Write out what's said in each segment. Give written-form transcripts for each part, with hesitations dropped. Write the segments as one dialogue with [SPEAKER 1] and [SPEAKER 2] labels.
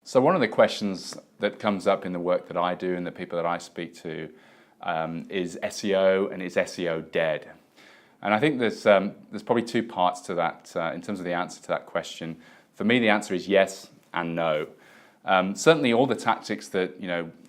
[SPEAKER 1] So one of the questions that comes up in the work that I do and the people that I speak to is SEO, and is SEO dead? And I think there's probably two parts to that in terms of the answer to that question. For me, the answer is yes and no. Certainly all the tactics that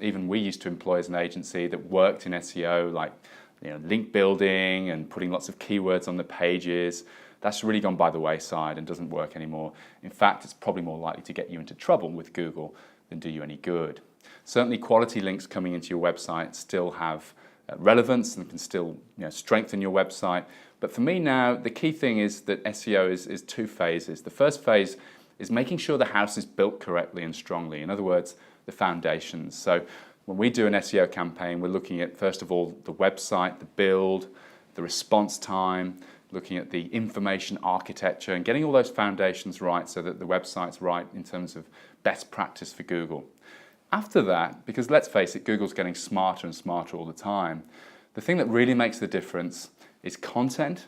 [SPEAKER 1] even we used to employ as an agency that worked in SEO, like link building and putting lots of keywords on the pages, that's really gone by the wayside and doesn't work anymore. In fact, it's probably more likely to get you into trouble with Google than do you any good. Certainly quality links coming into your website still have relevance and can still strengthen your website. But for me now, the key thing is that SEO is two phases. The first phase is making sure the house is built correctly and strongly. In other words, the foundations. So when we do an SEO campaign, we're looking at, first of all, the website, the build, the response time, looking at the information architecture and getting all those foundations right so that the website's right in terms of best practice for Google. After that, because let's face it, Google's getting smarter and smarter all the time, the thing that really makes the difference is content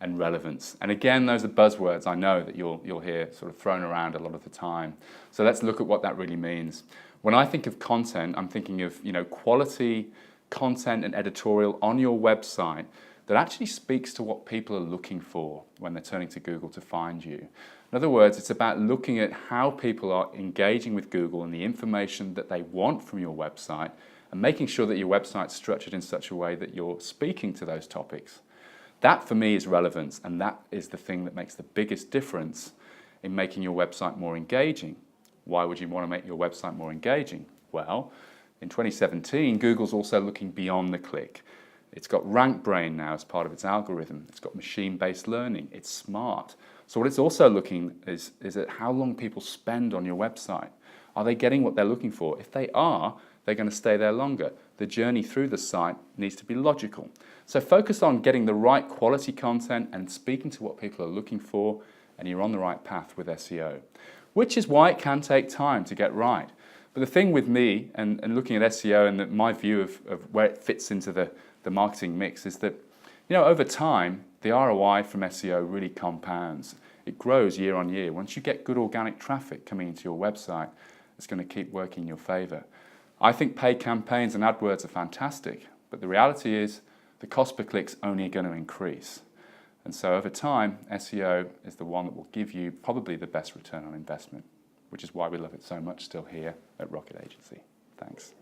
[SPEAKER 1] and relevance. And again, those are buzzwords I know that you'll hear sort of thrown around a lot of the time. So let's look at what that really means. When I think of content, I'm thinking of quality content and editorial on your website that actually speaks to what people are looking for when they're turning to Google to find you. In other words, it's about looking at how people are engaging with Google and the information that they want from your website and making sure that your website's structured in such a way that you're speaking to those topics. That for me is relevance, and that is the thing that makes the biggest difference in making your website more engaging. Why would you want to make your website more engaging? Well, in 2017, Google's also looking beyond the click. It's got RankBrain now as part of its algorithm. It's got machine-based learning. It's smart. So what it's also looking is at how long people spend on your website. Are they getting what they're looking for? If they are, they're going to stay there longer. The journey through the site needs to be logical. So focus on getting the right quality content and speaking to what people are looking for, and you're on the right path with SEO, which is why it can take time to get right. But the thing with me and looking at SEO and my view of where it fits into the marketing mix is that over time the ROI from SEO really compounds. It grows year on year. Once you get good organic traffic coming into your website, it's going to keep working in your favor. I think paid campaigns and AdWords are fantastic, but the reality is the cost per click's only going to increase. And so over time, SEO is the one that will give you probably the best return on investment, which is why we love it so much still here at Rocket Agency. Thanks.